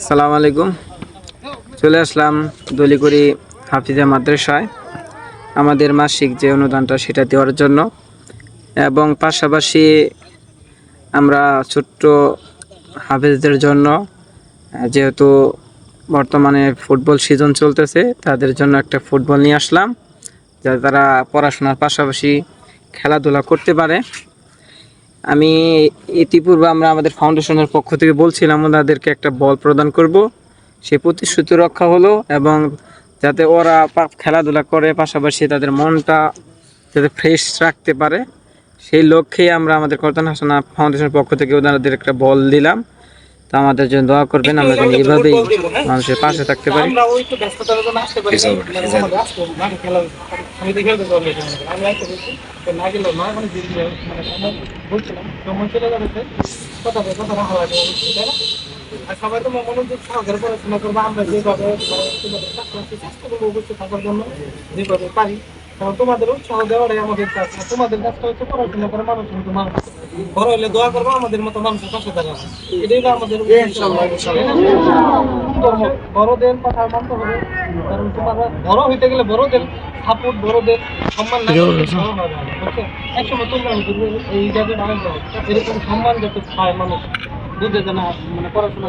আসসালামু আলাইকুম। চলে আসলাম দলিগুড়ি হাফিজা মাদ্রাসায় আমাদের মাসিক যে অনুদানটা সেটা দেওয়ার জন্য, এবং পাশাপাশি আমরা ছোট্ট হাফিজদের জন্য যেহেতু বর্তমানে ফুটবল সিজন চলতেছে, তাদের জন্য একটা ফুটবল নিয়ে আসলাম যাতে তারা পড়াশোনার পাশাপাশি খেলাধুলা করতে পারে। আমি ইতিপূর্বে আমাদের ফাউন্ডেশনের পক্ষ থেকে বলছিলাম ওনাদেরকে একটা বল প্রদান করব, সেই প্রতিশ্রুতি রক্ষা হলো, এবং যাতে ওরা খেলাধুলা করে পাশাপাশি তাদের মনটা যাতে ফ্রেশ রাখতে পারে সেই লক্ষ্যেই আমরা আমাদের কর্তন হাসানা ফাউন্ডেশনের পক্ষ থেকে ওনাদের একটা বল দিলাম। তা আমাদের জন্য দোয়া করবেন, আমরা যেন এইভাবেই মানুষের পাশে থাকতে পারি। সবাই তো মনোযোগ সহকারে পড়াশোনা করবো। আমরা যেভাবে চেষ্টা করবো অবশ্যই থাকার জন্য যেভাবে পারি, কারণ তোমাদের উৎসাহ দেওয়াটাই আমাদের কাজ। তোমাদের কাজটা হচ্ছে পড়াশোনা করে মানুষ বড় হলে দোয়া করবো আমাদের মতো মানুষের পাশে থাকা। এটাই আমাদের বড়দের কথা মানতে হবে, কারণ তোমরা বড় হইতে গেলে বড়দের সাপোর্ট, বড়দের সম্মান না একসময় তোমরা এই জায়গাটা এরকম সম্মান যাতে পায় মানুষ বুঝে জানা, মানে পড়াশোনা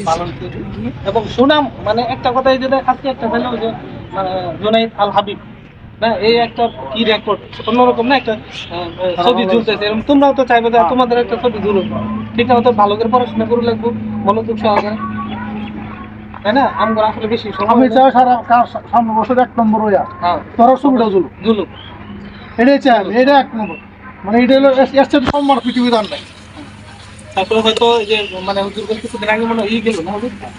পালন করে। এবং সুনাম মানে একটা কথাই যেটা আজকে একটা ছিল যে জুনাইদ আল হাবিব না, এই একটা কি রেকর্ড অন্যরকম না, একটা ছবি ঝুলতেছে। এরকম তোমরাও তো চাইবে যে তোমাদের একটা ছবি ঝুলুক, ঠিক আছে? ভালো করে পড়াশোনা করে লাগবো, মনোযোগ সহকারে, তাই না? আমরা আসলে বেশি আমি চাই সারা সামনে বছর 1 নম্বর হইয়া তোর ছবিটা ঝুলুক, এটাই চাই আমি। এটা 1 নম্বর, মানে এটা হলো এর সাথে সম্মান পৃথিবীতে আর নাই। তারপরে হয়তো যে মানে হুজুর কিছুদিন আগে মনে হয় গেল না,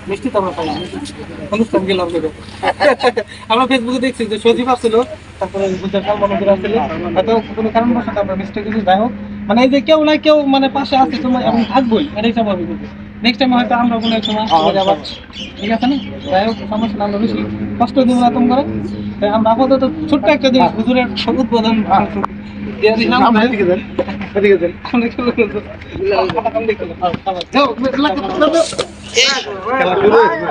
মিষ্টি তো আমরা পাই অনুষ্ঠান গেলাম। আমরা ফেসবুকে দেখছি যে সজীব আসছিল, তারপরে মনোযোগ আসছিল, হয়তো কোনো কারণবশত আমরা মিষ্টি কিছু যাই হোক, মানে এই যে কেউ না কেউ মানে পাশে আছে তোমার এবং থাকবোই, এটাই স্বাভাবিক। নেক্সট টাইম হয়তো আমরা কোনো এক সময় আবার, ঠিক আছে না? যাই হোক, সমস্যা না, আমরা বেশি কষ্ট দিব না তোমরা। আমরা আপাতত ছোট্ট একটা জিনিস হুজুরের উদ্বোধন খেলা শুরু হয়েছে।